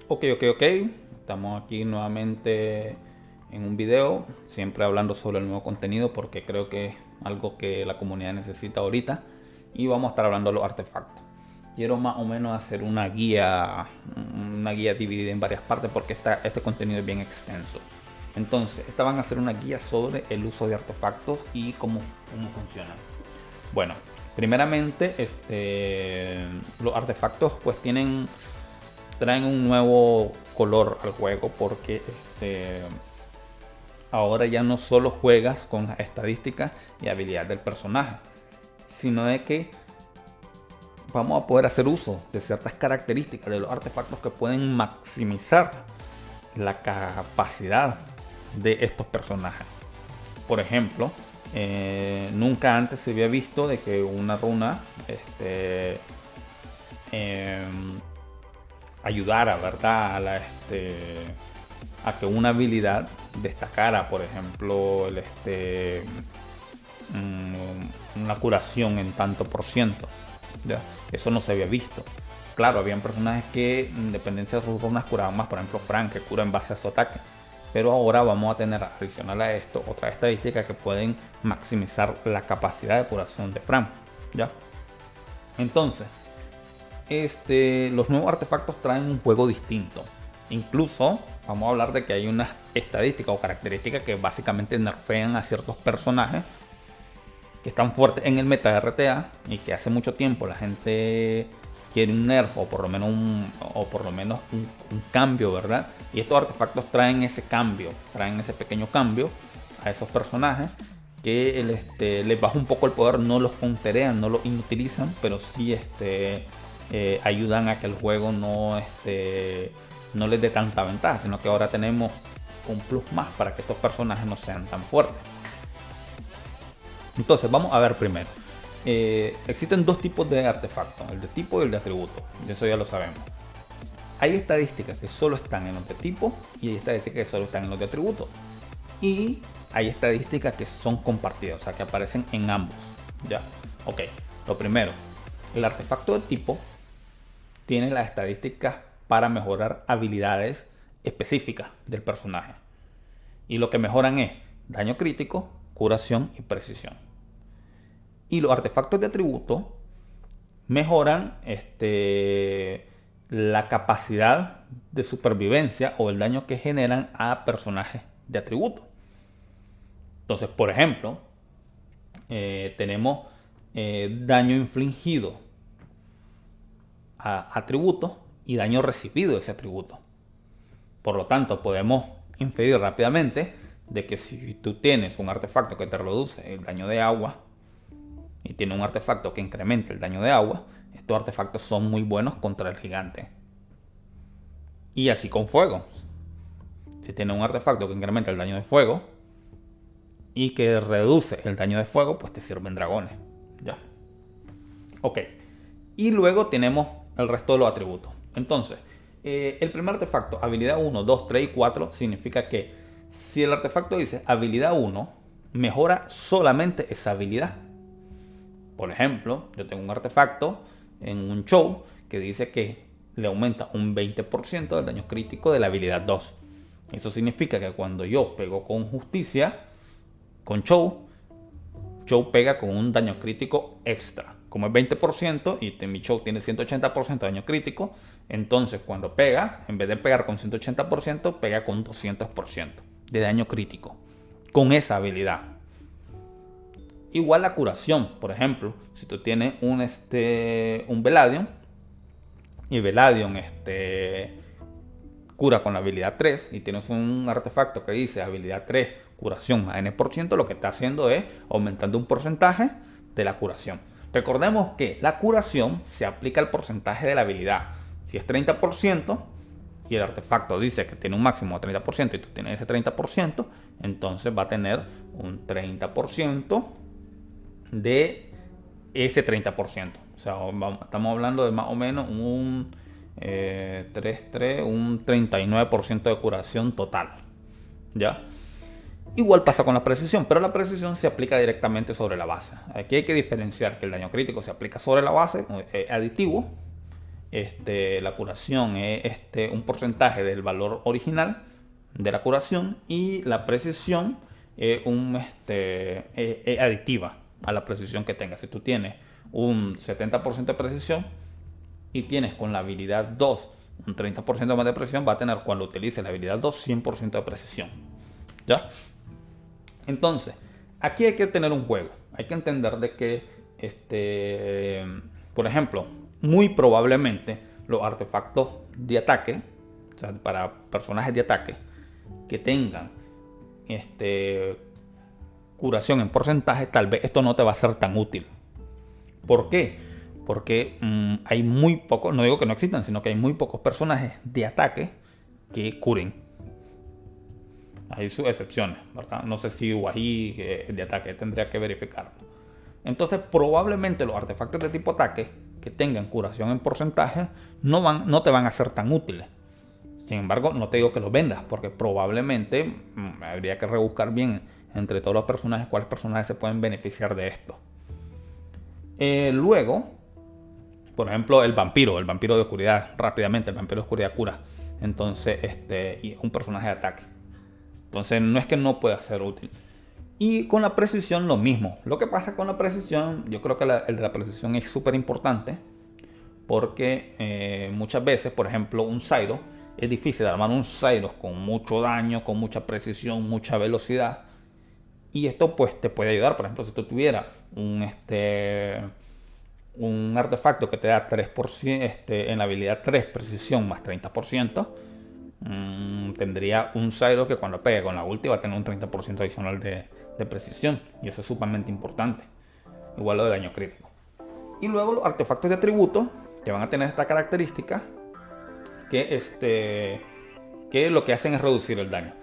Ok. Estamos aquí nuevamente en un video, siempre hablando sobre el nuevo contenido porque creo que es algo que la comunidad necesita ahorita. Y vamos a estar hablando de los artefactos. Quiero más o menos hacer una guía dividida en varias partes porque este contenido es bien extenso. Entonces, esta van a ser una guía sobre el uso de artefactos y cómo funcionan. Bueno, primeramente, los artefactos pues traen un nuevo color al juego porque ahora ya no solo juegas con las estadísticas y habilidades del personaje, sino de que vamos a poder hacer uso de ciertas características de los artefactos que pueden maximizar la capacidad de estos personajes. Por ejemplo, nunca antes se había visto de que una runa ayudara, ¿verdad? A que una habilidad destacara, por ejemplo, una curación en tanto por ciento. ¿Ya? Eso no se había visto. Claro, habían personajes que en dependencia de sus runas curaban más, por ejemplo Frank, que cura en base a su ataque. Pero ahora vamos a tener adicional a esto otras estadísticas que pueden maximizar la capacidad de curación de Frank. ¿Ya? Entonces, los nuevos artefactos traen un juego distinto. Incluso vamos a hablar de que hay unas estadísticas o características que básicamente nerfean a ciertos personajes que están fuertes en el meta de RTA y que hace mucho tiempo la gente quiere un nerf o por lo menos un cambio, ¿verdad? Y estos artefactos traen ese cambio, traen ese pequeño cambio a esos personajes que les baja un poco el poder, no los counterean, no los inutilizan, pero sí ayudan a que el juego no les dé tanta ventaja, sino que ahora tenemos un plus más para que estos personajes no sean tan fuertes. Entonces vamos a ver primero. Existen dos tipos de artefactos, el de tipo y el de atributo. Eso ya lo sabemos. Hay estadísticas que solo están en los de tipo y hay estadísticas que solo están en los de atributo. Y hay estadísticas que son compartidas, o sea que aparecen en ambos. Ya, ok. Lo primero, el artefacto de tipo tiene las estadísticas para mejorar habilidades específicas del personaje. Y lo que mejoran es daño crítico, curación y precisión. Y los artefactos de atributo mejoran la capacidad de supervivencia o el daño que generan a personajes de atributo. Entonces, por ejemplo, tenemos daño infligido a atributos y daño recibido de ese atributo. Por lo tanto, podemos inferir rápidamente de que si tú tienes un artefacto que te reduce el daño de agua y tiene un artefacto que incrementa el daño de agua, estos artefactos son muy buenos contra el gigante. Y así con fuego. Si tiene un artefacto que incrementa el daño de fuego y que reduce el daño de fuego, pues te sirven dragones. Ya. Ok. Y luego tenemos el resto de los atributos. Entonces, el primer artefacto, habilidad 1, 2, 3 y 4, significa que si el artefacto dice habilidad 1, mejora solamente esa habilidad. Por ejemplo, yo tengo un artefacto en un show que dice que le aumenta un 20% del daño crítico de la habilidad 2. Eso significa que cuando yo pego con justicia, con show pega con un daño crítico extra. Como es 20% y mi show tiene 180% de daño crítico, entonces cuando pega, en vez de pegar con 180%, pega con 200% de daño crítico con esa habilidad. Igual la curación, por ejemplo, si tú tienes un Veladion y Veladion cura con la habilidad 3 y tienes un artefacto que dice habilidad 3, curación a n%, lo que está haciendo es aumentando un porcentaje de la curación. Recordemos que la curación se aplica al porcentaje de la habilidad. Si es 30% y el artefacto dice que tiene un máximo de 30% y tú tienes ese 30%, entonces va a tener un 30% de ese 30%. O sea, estamos hablando de más o menos un 39% de curación total. ¿Ya? Igual pasa con la precisión, pero la precisión se aplica directamente sobre la base. Aquí hay que diferenciar que el daño crítico se aplica sobre la base, aditivo, la curación es un porcentaje del valor original de la curación, y la precisión es es aditiva a la precisión que tengas. Si tú tienes un 70% de precisión y tienes con la habilidad 2 un 30% más de precisión, va a tener, cuando utilices la habilidad 2, 100% de precisión. ¿Ya? Entonces, aquí hay que tener un juego. Hay que entender de que, por ejemplo, muy probablemente los artefactos de ataque, o sea, para personajes de ataque que tengan curación en porcentaje, tal vez esto no te va a ser tan útil. ¿Por qué? Porque hay muy pocos, no digo que no existan, sino que hay muy pocos personajes de ataque que curen. Hay sus excepciones, ¿verdad? No sé si Wahi de ataque, tendría que verificarlo. Entonces, probablemente los artefactos de tipo ataque que tengan curación en porcentaje no te van a ser tan útiles. Sin embargo, no te digo que los vendas, porque probablemente habría que rebuscar bien entre todos los personajes cuáles personajes se pueden beneficiar de esto. Luego, por ejemplo, el vampiro de oscuridad, rápidamente, el vampiro de oscuridad cura. Entonces, y es un personaje de ataque. Entonces, no es que no pueda ser útil. Y con la precisión lo mismo. Lo que pasa con la precisión, yo creo que el de la precisión es súper importante, porque muchas veces, por ejemplo, un Zyro, es difícil armar un Zyro con mucho daño, con mucha precisión, mucha velocidad. Y esto pues te puede ayudar. Por ejemplo, si tú tuvieras un artefacto que te da 3%, en la habilidad 3, precisión más 30%, tendría un Zyro que cuando pegue con la ulti va a tener un 30% adicional de precisión. Y eso es sumamente importante. Igual lo de daño crítico. Y luego los artefactos de atributo que van a tener esta característica, que lo que hacen es reducir el daño.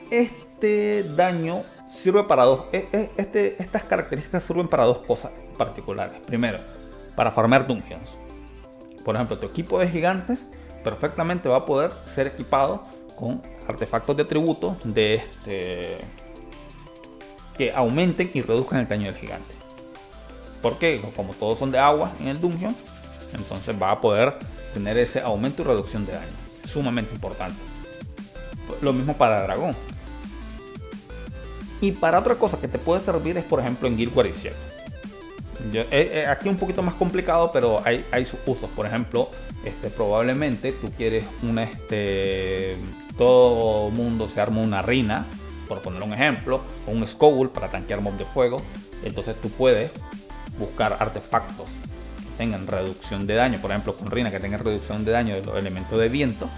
Este daño sirve para estas características sirven para dos cosas particulares. Primero, para farmear dungeons. Por ejemplo, tu equipo de gigantes perfectamente va a poder ser equipado con artefactos de atributo que aumenten y reduzcan el daño del gigante. Porque como todos son de agua en el dungeon, entonces va a poder tener ese aumento y reducción de daño. Es sumamente importante. Lo mismo para dragón. Y para otra cosa que te puede servir es, por ejemplo, en Guild Wars 7. Aquí un poquito más complicado, pero hay sus usos. Por ejemplo, probablemente tú quieres todo mundo se arma una Rina, por poner un ejemplo, o un Skoul para tanquear mob de fuego. Entonces tú puedes buscar artefactos que tengan reducción de daño, por ejemplo con Rina que tenga reducción de daño de los elementos de viento,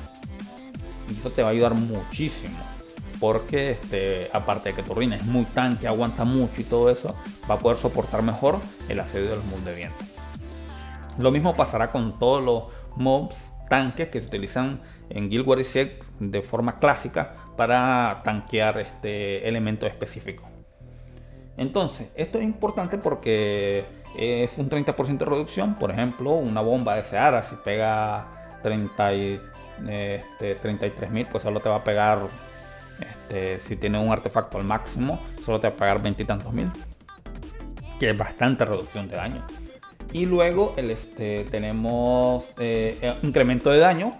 y eso te va a ayudar muchísimo, porque aparte de que tu Rina es muy tanque, aguanta mucho y todo eso, va a poder soportar mejor el asedio de los mobs de viento. Lo mismo pasará con todos los mobs tanques que se utilizan en Guild Wars 7 de forma clásica para tanquear elemento específico. Entonces, esto es importante porque es un 30% de reducción. Por ejemplo, una bomba de Seara, si pega 33.000, pues solo te va a pegar, si tiene un artefacto al máximo, solo te va a pegar 20 y tantos mil, que es bastante reducción de daño. Y luego tenemos incremento de daño,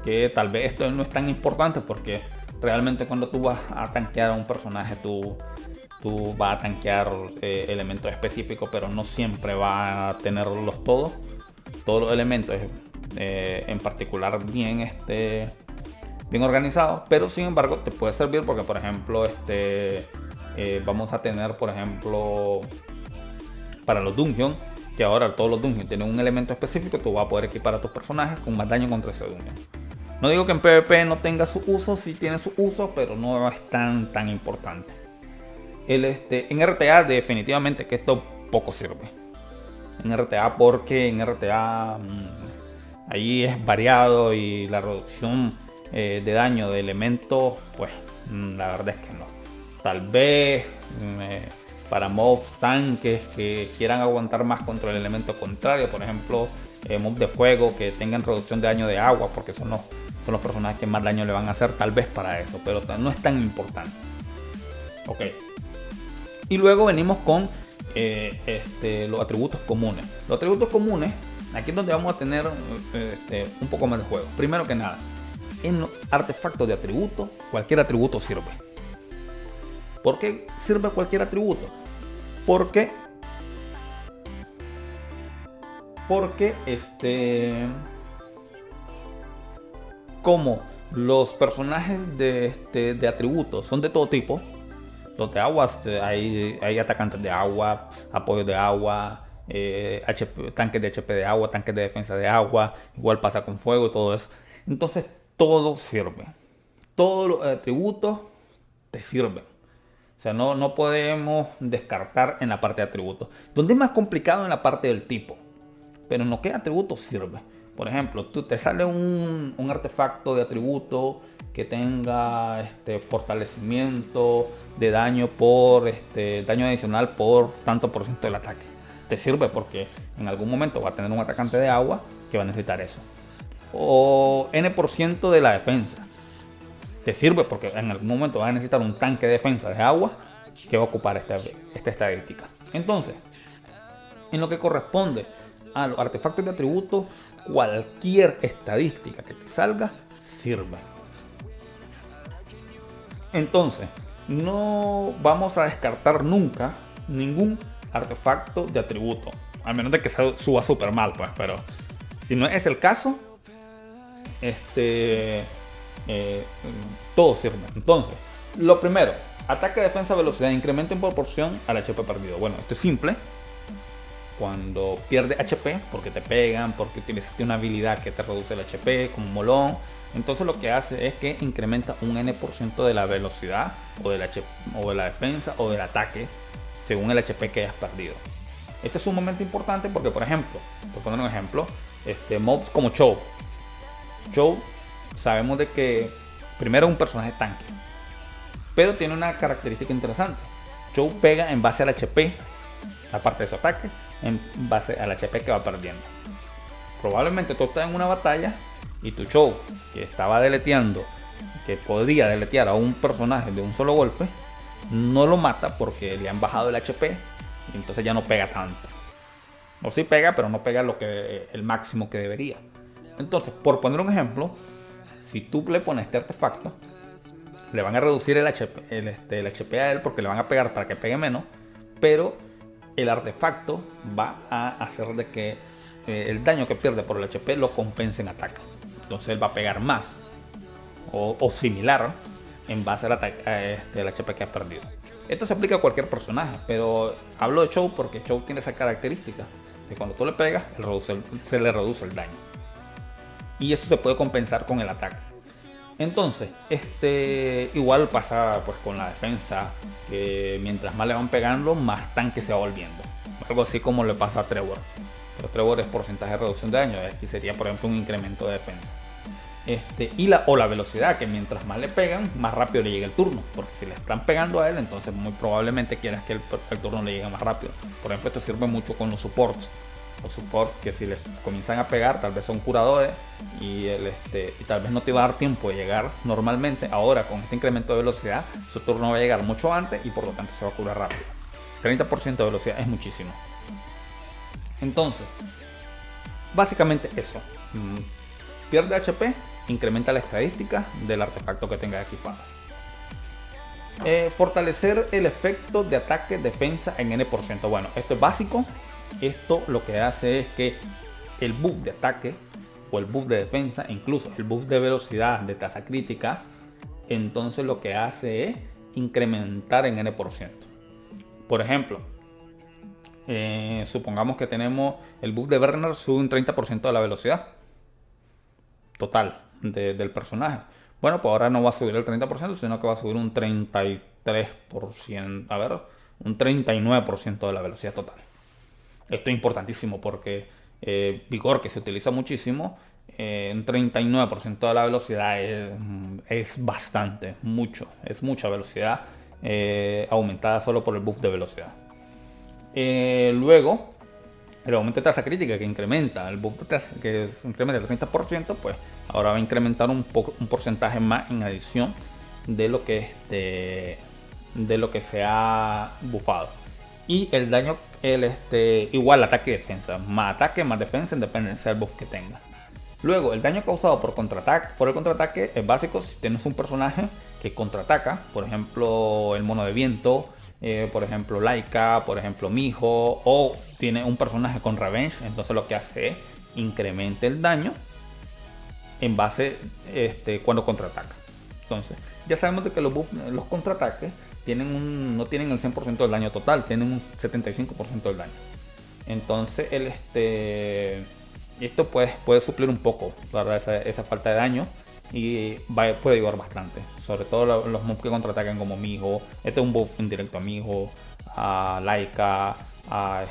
que tal vez esto no es tan importante porque realmente cuando tú vas a tanquear a un personaje, tú vas a tanquear elementos específicos, pero no siempre va a tenerlos todos los elementos, en particular bien organizados, pero sin embargo te puede servir porque, por ejemplo, vamos a tener, por ejemplo, para los dungeons, que ahora todos los dungeons tienen un elemento específico, tú vas a poder equipar a tus personajes con más daño contra ese dungeon. No digo que en PvP no tenga su uso, sí tiene su uso, pero no es tan importante. En RTA definitivamente que esto poco sirve. En RTA porque en RTA ahí es variado y la reducción de daño de elementos, pues la verdad es que no. Tal vez para mobs tanques que quieran aguantar más contra el elemento contrario, por ejemplo mobs de fuego que tengan reducción de daño de agua, porque son los personajes que más daño le van a hacer, tal vez para eso, pero no es tan importante. Ok. Y luego venimos con los atributos comunes. Los atributos comunes, Aquí es donde vamos a tener un poco más de juego. Primero que nada, en los artefactos de atributo, cualquier atributo sirve. ¿Por qué sirve cualquier atributo? Porque como los personajes de atributos son de todo tipo, los de agua, hay atacantes de agua, apoyos de agua, tanques de HP de agua, tanques de defensa de agua, igual pasa con fuego y todo eso. Entonces todo sirve, todos los atributos te sirven. O sea, no podemos descartar en la parte de atributos. Donde es más complicado en la parte del tipo. Pero en lo que atributo sirve. Por ejemplo, tú te sale un artefacto de atributo que tenga fortalecimiento de daño por daño adicional por tanto por ciento del ataque. Te sirve porque en algún momento va a tener un atacante de agua que va a necesitar eso. O N% de la defensa. Te sirve porque en algún momento va a necesitar un tanque de defensa de agua que va a ocupar esta estadística. Entonces, en lo que corresponde a los artefactos de atributo, cualquier estadística que te salga sirve. Entonces, no vamos a descartar nunca ningún artefacto de atributo, a menos de que suba súper mal, pues. Pero si no es el caso, todo sirve. Entonces, lo primero, ataque, defensa, velocidad, incremento en proporción al HP perdido. Bueno, esto es simple. Cuando pierde HP, porque te pegan, porque utilizaste una habilidad que te reduce el HP, como molón, entonces lo que hace es que incrementa un N% de la velocidad, o de la defensa, o del ataque, según el HP que hayas perdido. Esto es sumamente importante porque, por ejemplo, por poner un ejemplo, mobs como Chou. Chou, sabemos de que primero es un personaje tanque, pero tiene una característica interesante. Chou pega en base al HP, aparte de su ataque, en base al HP que va perdiendo. Probablemente tú estás en una batalla y tu Chou, que estaba deleteando, que podría deletear a un personaje de un solo golpe, no lo mata porque le han bajado el HP y entonces ya no pega tanto. O sí pega, pero no pega el máximo que debería. Entonces, por poner un ejemplo, si tú le pones este artefacto, le van a reducir el HP a él porque le van a pegar para que pegue menos, pero el artefacto va a hacer de que el daño que pierde por el HP lo compense en ataque. Entonces él va a pegar más o similar en base al HP que ha perdido. Esto se aplica a cualquier personaje, pero hablo de Chou porque Chou tiene esa característica de cuando tú le pegas, se le reduce el daño. Y eso se puede compensar con el ataque. Entonces, igual pasa pues con la defensa, que mientras más le van pegando, más tanque se va volviendo. Algo así como le pasa a Trevor. Pero Trevor es porcentaje de reducción de daño, aquí sería por ejemplo un incremento de defensa. O la velocidad, que mientras más le pegan, más rápido le llega el turno. Porque si le están pegando a él, entonces muy probablemente quieras que el turno le llegue más rápido. Por ejemplo, esto sirve mucho con los supports. Los supports que si les comienzan a pegar, tal vez son curadores y tal vez no te va a dar tiempo de llegar normalmente. Ahora con este incremento de velocidad, su turno va a llegar mucho antes y por lo tanto se va a curar rápido. 30% de velocidad es muchísimo. Entonces, básicamente eso. Pierde HP, incrementa la estadística del artefacto que tenga equipado. Fortalecer el efecto de ataque, defensa en N%. Bueno, esto es básico. Esto lo que hace es que el buff de ataque o el buff de defensa, incluso el buff de velocidad de tasa crítica, entonces lo que hace es incrementar en N%. Por ejemplo, supongamos que tenemos el buff de Bernard, sube un 30% de la velocidad total del personaje. Bueno, pues ahora no va a subir el 30%, sino que va a subir un 33%, un 39% de la velocidad total. Esto es importantísimo porque vigor, que se utiliza muchísimo, un 39% de la velocidad es bastante, es mucha velocidad aumentada solo por el buff de velocidad. Luego, el aumento de tasa crítica que incrementa el buff de tasa, que incrementa el 30%, pues ahora va a incrementar un porcentaje más en adición de lo que se ha bufado. Y el daño igual ataque y defensa. Más ataque, más defensa en dependencia del buff que tenga. Luego, el daño causado por el contraataque es básico si tienes un personaje que contraataca. Por ejemplo, el mono de viento, por ejemplo, Laika, por ejemplo, Miho. O tiene un personaje con revenge. Entonces lo que hace es incrementa el daño en base cuando contraataca. Entonces, ya sabemos de que los contraataques no tienen el 100% del daño total, tienen un 75% del daño. Entonces, esto puede suplir un poco, la verdad, esa falta de daño y puede ayudar bastante. Sobre todo los mobs que contraatacan como Miho. Este es un buff indirecto a Miho, a Laika, a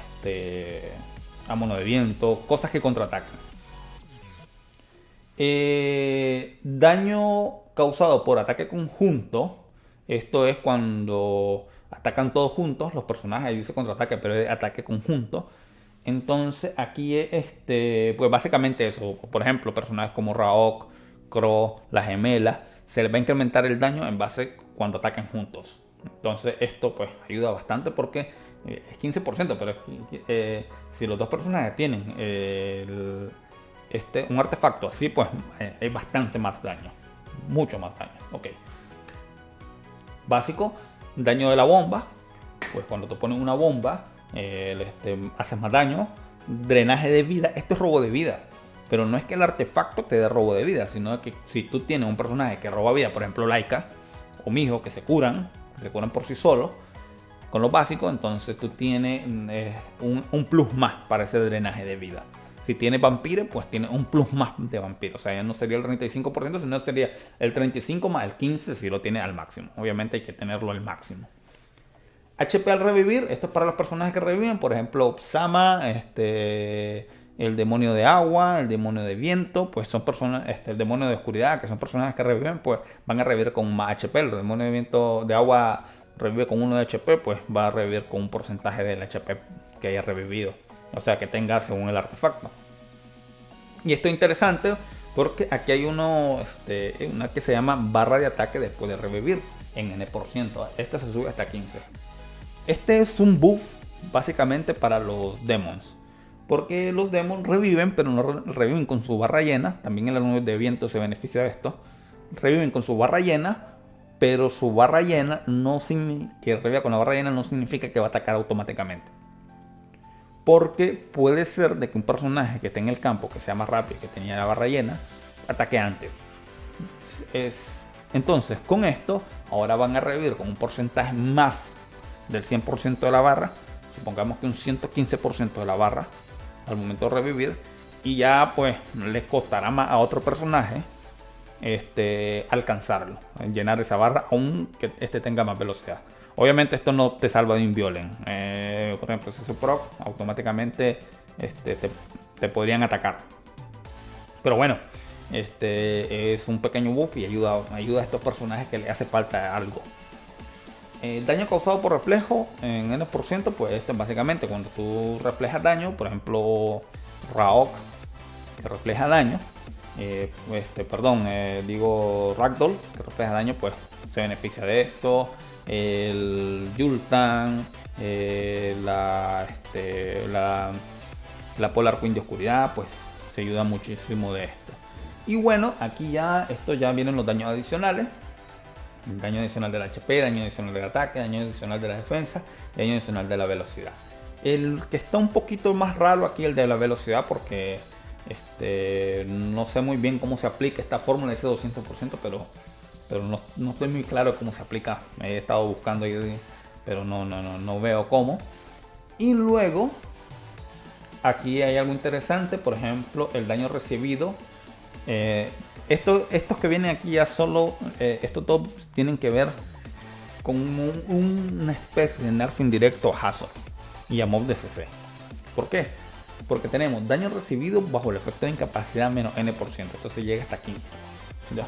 Mono de Viento, cosas que contraatacan. Daño causado por ataque conjunto. Esto es cuando atacan todos juntos los personajes. Ahí dice contraataque, pero es ataque conjunto. Entonces aquí pues básicamente eso. Por ejemplo, personajes como Raok, Crow, la gemela, se les va a incrementar el daño en base cuando ataquen juntos. Entonces esto pues ayuda bastante porque es 15%, pero si los dos personajes tienen un artefacto así, pues hay bastante más daño, mucho más daño. Ok. Básico, daño de la bomba. Pues cuando te ponen una bomba, haces más daño. Drenaje de vida. Esto es robo de vida, pero no es que el artefacto te dé robo de vida, sino que si tú tienes un personaje que roba vida, por ejemplo Laika o Miho, que se curan por sí solos con lo básico, entonces tú tienes un plus más para ese drenaje de vida. Si tiene vampiro, pues tiene un plus más de vampiro. O sea, ya no sería el 35%, sino sería el 35 más el 15 si lo tiene al máximo. Obviamente hay que tenerlo al máximo. HP al revivir, esto es para los personajes que reviven. Por ejemplo, Sama, el demonio de agua, el demonio de viento, pues son personas, el demonio de oscuridad, que son personajes que reviven, pues van a revivir con más HP. El demonio de viento de agua revive con 1 de HP, pues va a revivir con un porcentaje del HP que haya revivido. O sea, que tenga según el artefacto. Y esto es interesante porque aquí hay una que se llama barra de ataque después de revivir en N%. Esta se sube hasta 15. Este es un buff básicamente para los demons. Porque los demons reviven, pero no reviven con su barra llena. También el alumno de viento se beneficia de esto. Reviven con su barra llena, pero su barra llena que reviva con la barra llena no significa que va a atacar automáticamente. Porque puede ser de que un personaje que esté en el campo, que sea más rápido, que tenía la barra llena, ataque antes. Entonces, con esto, ahora van a revivir con un porcentaje más del 100% de la barra. Supongamos que un 115% de la barra al momento de revivir. Y ya pues les costará más a otro personaje alcanzarlo, llenar esa barra, aunque tenga más velocidad. Obviamente esto no te salva de un Violen. Por ejemplo, si es proc, automáticamente te podrían atacar. Pero bueno, es un pequeño buff y ayuda a estos personajes que le hace falta algo. El daño causado por reflejo en N%, pues básicamente cuando tú reflejas daño, por ejemplo Raok, que refleja daño, Ragdoll, que refleja daño, pues se beneficia de esto. El Yultan, la Polar Queen de oscuridad, pues se ayuda muchísimo de esto. Y bueno, aquí ya vienen los daños adicionales. Daño adicional del HP, daño adicional del ataque, daño adicional de la defensa, daño adicional de la velocidad. El que está un poquito más raro aquí, el de la velocidad, porque no sé muy bien cómo se aplica esta fórmula de ese 200%, pero no estoy muy claro cómo se aplica. He estado buscando ahí, pero no veo cómo. Y luego aquí hay algo interesante, por ejemplo el daño recibido. Estos que vienen aquí ya solo, estos todos tienen que ver con una especie de nerf indirecto a Hazard y a mob de CC. ¿Por qué? Porque tenemos daño recibido bajo el efecto de incapacidad menos N%, entonces llega hasta 15. ¿Ya?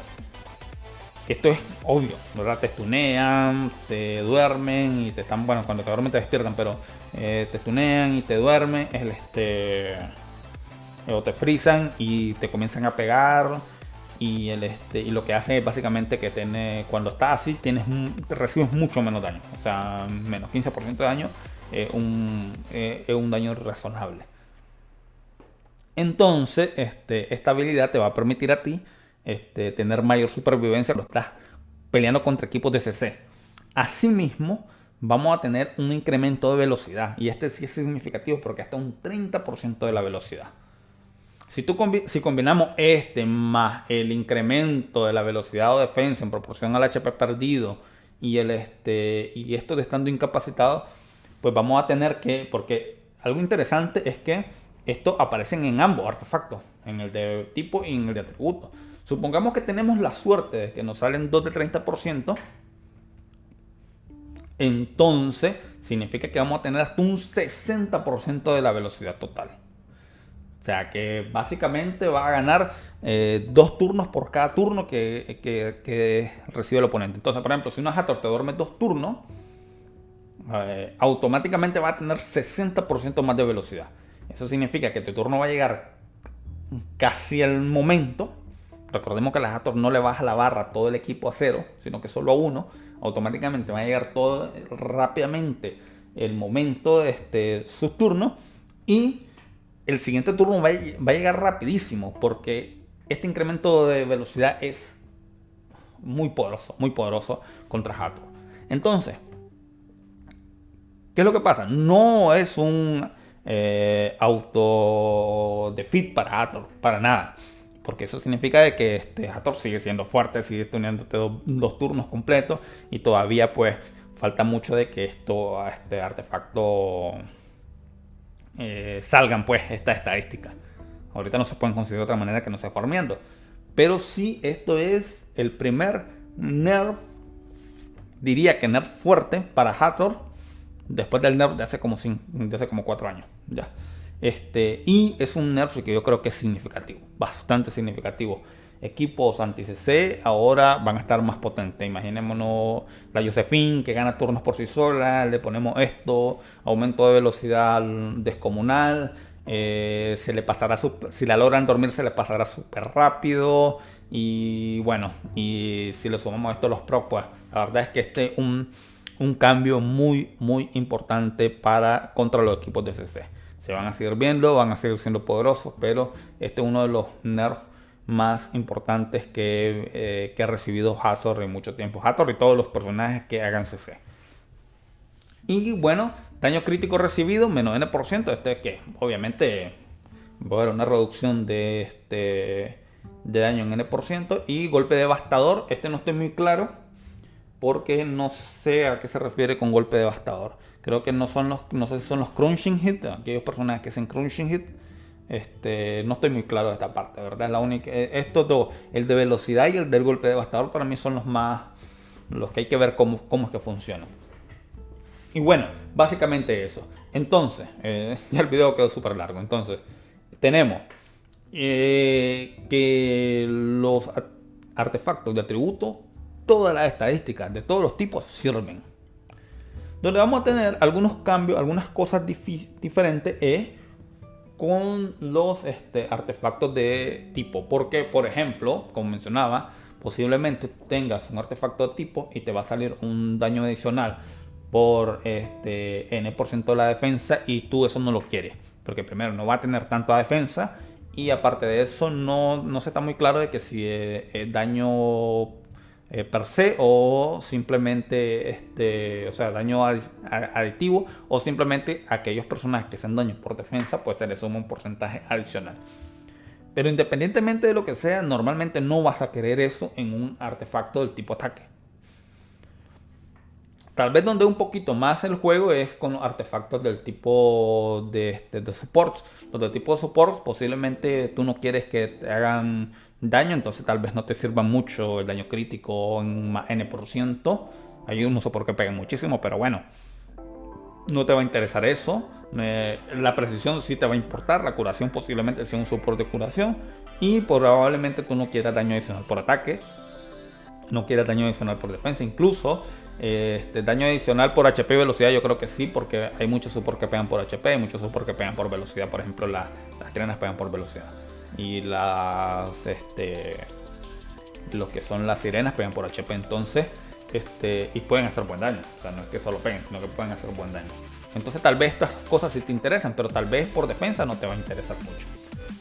Esto es obvio, ¿verdad? Te stunean, te duermen y te están, bueno, cuando te duermen te despiertan, pero te stunean y te duermen, o te frisan y te comienzan a pegar. Y lo que hace es básicamente que cuando estás así recibes mucho menos daño, o sea, menos 15% de daño. un daño razonable. Entonces, esta habilidad te va a permitir a ti tener mayor supervivencia cuando estás peleando contra equipos de CC. Asimismo, vamos a tener un incremento de velocidad. Y este sí es significativo porque hasta un 30% de la velocidad. Si combinamos más el incremento de la velocidad o defensa en proporción al HP perdido y esto de estando incapacitado, pues vamos a tener que, porque algo interesante es que estos aparecen en ambos artefactos, en el de tipo y en el de atributo. Supongamos que tenemos la suerte de que nos salen 2 de 30%, entonces significa que vamos a tener hasta un 60% de la velocidad total. O sea que básicamente va a ganar 2 turnos por cada turno que recibe el oponente. Entonces, por ejemplo, si una Hathor te duerme 2 turnos, automáticamente va a tener 60% más de velocidad. Eso significa que tu turno va a llegar casi al momento. Recordemos que a la Hathor no le baja la barra a todo el equipo a 0, sino que solo a 1. Automáticamente va a llegar todo rápidamente el momento de sus turnos. Y el siguiente turno va a llegar rapidísimo, porque este incremento de velocidad es muy poderoso contra Hathor. Entonces, ¿qué es lo que pasa? No es un auto-defeat para Hathor, para nada. Porque eso significa de que Hathor sigue siendo fuerte, sigue teniéndote 2 turnos completos. Y todavía pues falta mucho de que este artefacto salgan pues esta estadística. Ahorita no se pueden conseguir de otra manera que no sea farmeando. Pero sí, esto es el primer nerf, diría que nerf fuerte para Hathor, después del nerf de hace como 4 años. Ya. Y es un nerf que yo creo que es significativo, bastante significativo. Equipos anti-CC ahora van a estar más potentes. Imaginémonos la Josephine que gana turnos por sí sola. Le ponemos esto, aumento de velocidad descomunal. Se le pasará si la logran dormir, se le pasará súper rápido. Y bueno, y si le sumamos esto a los procs, pues la verdad es que es un cambio muy importante contra los equipos de CC. Se van a seguir viendo, van a seguir siendo poderosos, pero este es uno de los nerfs más importantes que ha recibido Hathor en mucho tiempo. Hathor y todos los personajes que hagan CC. Y bueno, daño crítico recibido, menos N%. Que obviamente va a haber una reducción de daño en N%. Y golpe devastador, no estoy muy claro, porque no sé a qué se refiere con golpe devastador. Creo que no sé si son los crunching hit, aquellos personajes que hacen crunching hit. No estoy muy claro de esta parte, ¿verdad? Es la única. Estos dos, el de velocidad y el del golpe devastador, para mí son los que hay que ver cómo es que funcionan. Y bueno, básicamente eso. Entonces, ya el video quedó súper largo. Entonces, tenemos que los artefactos de atributo, todas las estadísticas de todos los tipos sirven. Donde vamos a tener algunos cambios, algunas cosas diferentes con los artefactos de tipo. Porque, por ejemplo, como mencionaba, posiblemente tengas un artefacto de tipo y te va a salir un daño adicional por N% de la defensa, y tú eso no lo quieres. Porque primero no va a tener tanta defensa, y aparte de eso no se está muy claro de que si es daño per se o simplemente o sea, daño aditivo, o simplemente aquellos personajes que hacen daño por defensa, pues se les suma un porcentaje adicional. Pero independientemente de lo que sea, normalmente no vas a querer eso en un artefacto del tipo ataque. Tal vez donde un poquito más el juego es con los artefactos del tipo de supports. Los del tipo de supports posiblemente tú no quieres que te hagan daño, entonces tal vez no te sirva mucho el daño crítico en más N%. Hay no sé por qué pegan muchísimo, pero bueno, no te va a interesar eso. La precisión sí te va a importar, la curación posiblemente sea un support de curación, y probablemente tú no quieras daño adicional por ataque, no quieras daño adicional por defensa, incluso daño adicional por HP y velocidad. Yo creo que sí, porque hay muchos support que pegan por HP, hay muchos support que pegan por velocidad. Por ejemplo, las sirenas pegan por velocidad, y los que son las sirenas pegan por HP. Entonces y pueden hacer buen daño. O sea, no es que solo peguen, sino que pueden hacer buen daño. Entonces tal vez estas cosas sí te interesan, pero tal vez por defensa no te va a interesar mucho.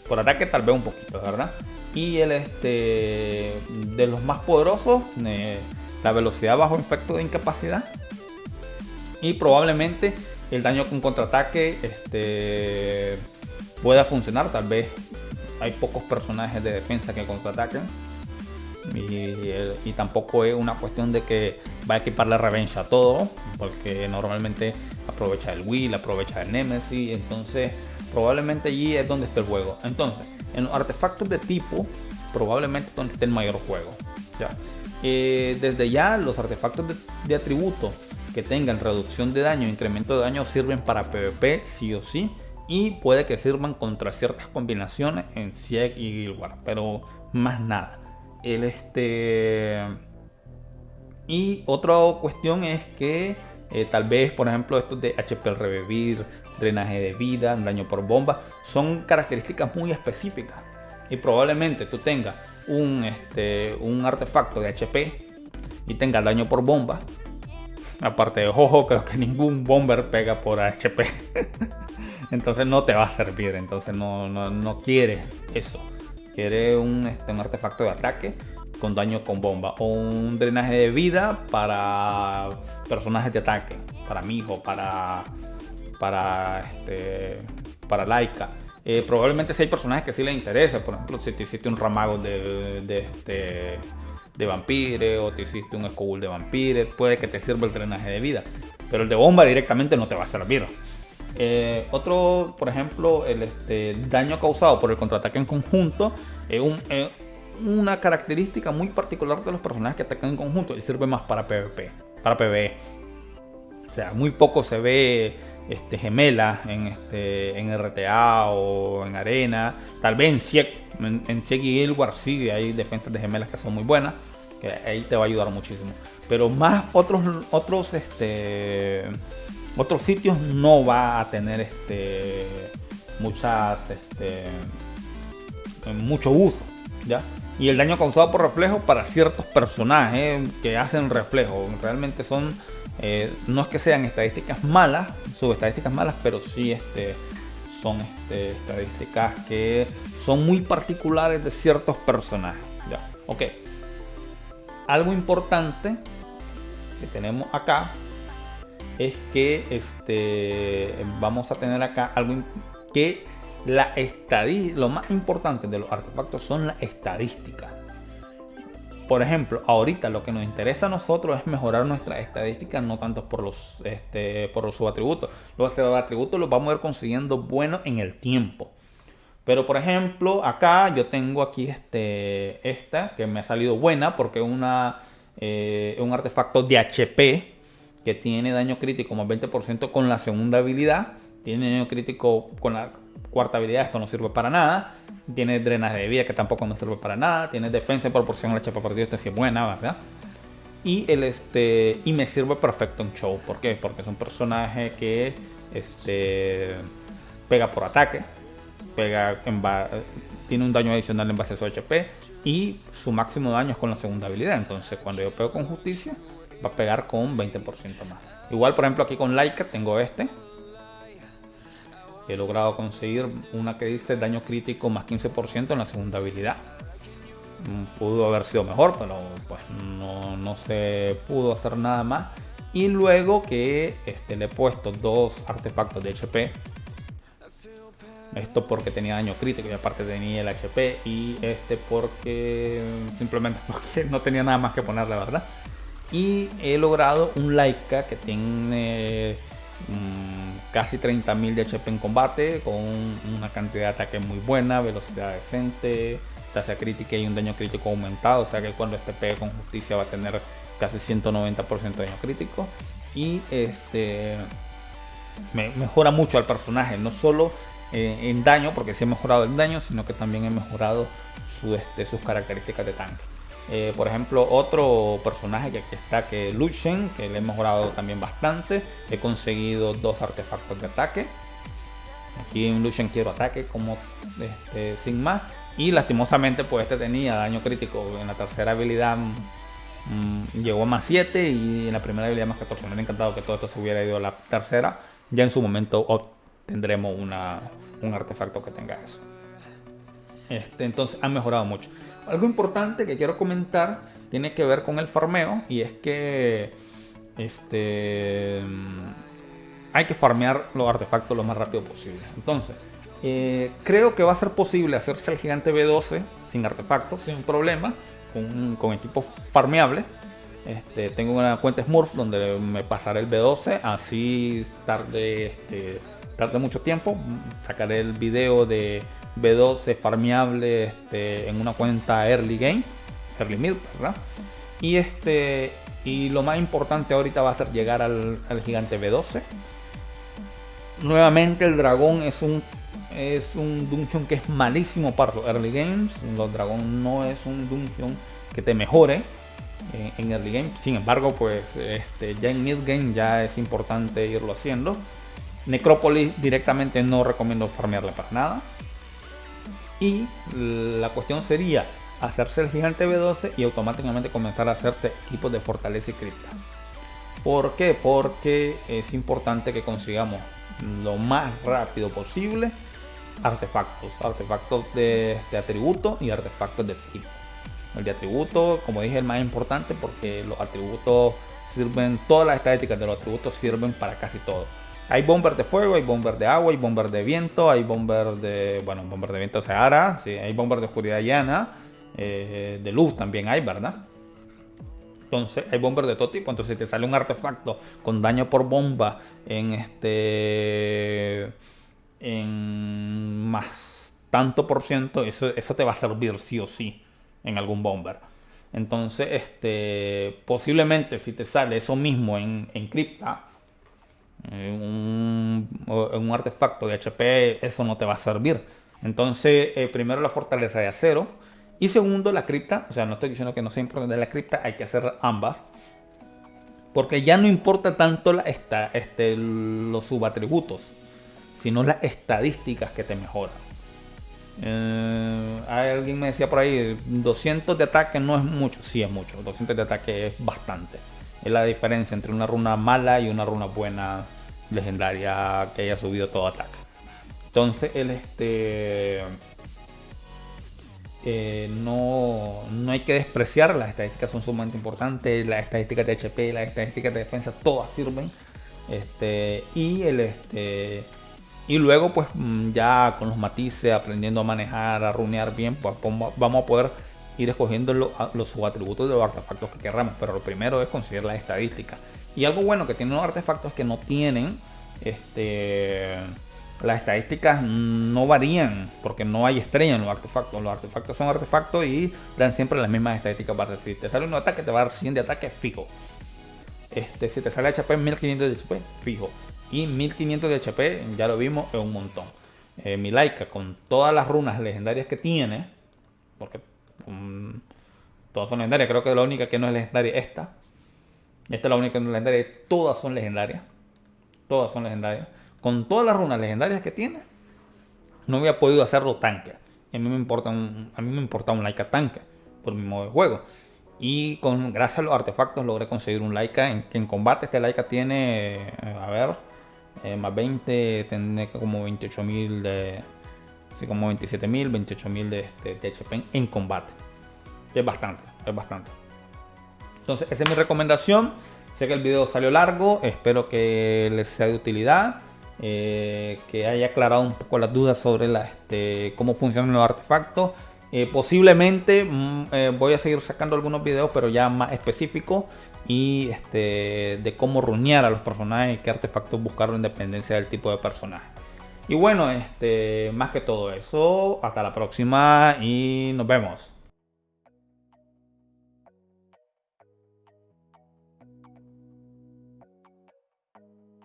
Por ataque tal vez un poquito, ¿verdad? Y de los más poderosos, la velocidad bajo efecto de incapacidad. Y probablemente el daño con contraataque pueda funcionar. Tal vez hay pocos personajes de defensa que contraataquen. Y tampoco es una cuestión de que va a equiparle Revenge a todo, porque normalmente aprovecha el Will, aprovecha el Nemesis. Entonces probablemente allí es donde está el juego. Entonces en los artefactos de tipo probablemente donde esté el mayor juego, ¿ya? Desde ya los artefactos de atributo que tengan reducción de daño, incremento de daño, sirven para PvP sí o sí, y puede que sirvan contra ciertas combinaciones en Sieg y Guild Wars, pero más nada. Y otra cuestión es que tal vez, por ejemplo, estos de HP al revivir, drenaje de vida, daño por bomba, son características muy específicas. Y probablemente tú tengas un artefacto de HP y tengas daño por bomba. Aparte de Jojo, creo que ningún bomber pega por HP. Entonces no te va a servir. Entonces no quieres eso. Quieres un artefacto de ataque con daño con bomba, o un drenaje de vida para personajes de ataque, para Miho, para Laika. Probablemente si hay personajes que sí les interesa, por ejemplo, si te hiciste un Ramago de Vampire, o te hiciste un Skull de Vampire, puede que te sirva el drenaje de vida, pero el de bomba directamente no te va a servir. Otro, por ejemplo, el daño causado por el contraataque en conjunto es una característica muy particular de los personajes que atacan en conjunto, y sirve más para PvP, para PvE. O sea, muy poco se ve gemelas en RTA o en arena. Tal vez en Sieg y Guild Wars sí hay defensas de gemelas que son muy buenas, que ahí te va a ayudar muchísimo. Pero más otros sitios no va a tener mucho uso, ¿ya? Y el daño causado por reflejo para ciertos personajes que hacen reflejo realmente son no es que sean estadísticas malas, subestadísticas malas, pero sí son estadísticas que son muy particulares de ciertos personajes, ¿ya? Ok. Algo importante que tenemos acá es que vamos a tener acá algo que lo más importante de los artefactos son las estadísticas. Por ejemplo, ahorita lo que nos interesa a nosotros es mejorar nuestras estadísticas, no tanto por los subatributos. Los subatributos los vamos a ir consiguiendo buenos en el tiempo. Pero por ejemplo, acá yo tengo aquí esta que me ha salido buena porque es un artefacto de HP que tiene daño crítico más 20% con la segunda habilidad. Tiene daño crítico con la cuarta habilidad, esto no sirve para nada. Tiene drenaje de vida, que tampoco no sirve para nada. Tiene defensa en proporción al HP perdido, esta sí es buena, ¿verdad? Y y me sirve perfecto en show. ¿Por qué? Porque es un personaje que pega por ataque, tiene un daño adicional en base a su HP, y su máximo daño es con la segunda habilidad. Entonces cuando yo pego con justicia va a pegar con 20% más. Igual, por ejemplo, aquí con Laika tengo he logrado conseguir una que dice daño crítico más 15% en la segunda habilidad. Pudo haber sido mejor, pero pues no se pudo hacer nada más. Y luego que le he puesto dos artefactos de HP. Esto porque tenía daño crítico y aparte tenía el HP. Y porque simplemente porque no tenía nada más que ponerle, ¿verdad? Y he logrado un Laika que tiene casi 30.000 de HP en combate, con una cantidad de ataque muy buena, velocidad decente, tasa crítica y un daño crítico aumentado. O sea que cuando pegue con justicia va a tener casi 190% de daño crítico. Y mejora mucho al personaje, no solo en daño, porque sí he mejorado el daño, sino que también he mejorado sus características de tanque. Por ejemplo, otro personaje que aquí está, que es Lucian, que le he mejorado también bastante. He conseguido dos artefactos de ataque. Aquí en Lucian quiero ataque como sin más. Y lastimosamente pues tenía daño crítico en la tercera habilidad, llegó a más 7 y en la primera habilidad más 14. Me hubiera encantado que todo esto se hubiera ido a la tercera, ya en su momento obtendremos un artefacto que tenga eso. Entonces han mejorado mucho. Algo importante que quiero comentar tiene que ver con el farmeo, y es que hay que farmear los artefactos lo más rápido posible. Entonces creo que va a ser posible hacerse el gigante B12 sin artefactos, sin problema, con equipos farmeables. Tengo una cuenta Smurf donde me pasaré el B12, así tarde mucho tiempo. Sacaré el video de B12 farmeable en una cuenta Early Mid, ¿verdad? Y lo más importante ahorita va a ser llegar al gigante B12. Nuevamente el dragón es un dungeon que es malísimo para los early games. Los dragón no es un dungeon que te mejore en early game. Sin embargo, pues ya en mid game ya es importante irlo haciendo. Necrópolis directamente no recomiendo farmearle para nada. Y la cuestión sería hacerse el gigante B12 y automáticamente comenzar a hacerse equipos de fortaleza y cripta. ¿Por qué? Porque es importante que consigamos lo más rápido posible artefactos de atributo y artefactos de tipo. El de atributo, como dije, es el más importante porque los atributos sirven, todas las estadísticas de los atributos sirven para casi todo. Hay bomber de fuego, hay bomber de agua, hay bomber de viento, hay bomber de viento Sahara, sí, hay bomber de oscuridad llana, de luz también hay, ¿verdad? Entonces hay bomber de todo tipo. Entonces si te sale un artefacto con daño por bomba en más tanto por ciento, eso te va a servir sí o sí en algún bomber. Entonces posiblemente si te sale eso mismo en cripta, un artefacto de HP, eso no te va a servir. Entonces primero la fortaleza de acero y segundo la cripta. O sea, no estoy diciendo que no sea importante la cripta, hay que hacer ambas, porque ya no importa tanto los subatributos, sino las estadísticas que te mejoran. Alguien me decía por ahí, 200 de ataque no es mucho. Sí es mucho, 200 de ataque es bastante. Es la diferencia entre una runa mala y una runa buena legendaria que haya subido todo ataque. Entonces no hay que despreciar. Las estadísticas son sumamente importantes. Las estadísticas de HP, las estadísticas de defensa, todas sirven. Y luego pues ya con los matices, aprendiendo a manejar, a runear bien, pues vamos a poder ir escogiendo los subatributos de los artefactos que queramos. Pero lo primero es conseguir las estadísticas. Y algo bueno que tienen los artefactos es que no tienen las estadísticas, no varían porque no hay estrella en los artefactos. Los artefactos son artefactos y dan siempre las mismas estadísticas bases. Si te sale un ataque, te va a dar 100 de ataque fijo. Si te sale HP, 1500 de HP fijo. Y 1500 de HP, ya lo vimos, es un montón. Mi Laika, con todas las runas legendarias que tiene, porque todas son legendarias, creo que la única que no es legendaria es esta. Esta es la única que no es legendaria, todas son legendarias. Todas son legendarias. Con todas las runas legendarias que tiene, no había podido hacerlo tanque. A mí me importa un Laika tanque por mi modo de juego. Y gracias a los artefactos logré conseguir un Laika en combate. Este Laika tiene, más 20, tiene como 28.000 de... Así como 27.000, 28.000 de HP en combate. Es bastante. Entonces esa es mi recomendación. Sé que el video salió largo, espero que les sea de utilidad, que haya aclarado un poco las dudas sobre cómo funcionan los artefactos. Posiblemente voy a seguir sacando algunos videos, pero ya más específicos, y de cómo runear a los personajes y qué artefactos buscar en dependencia del tipo de personaje. Y bueno, más que todo eso, hasta la próxima y nos vemos.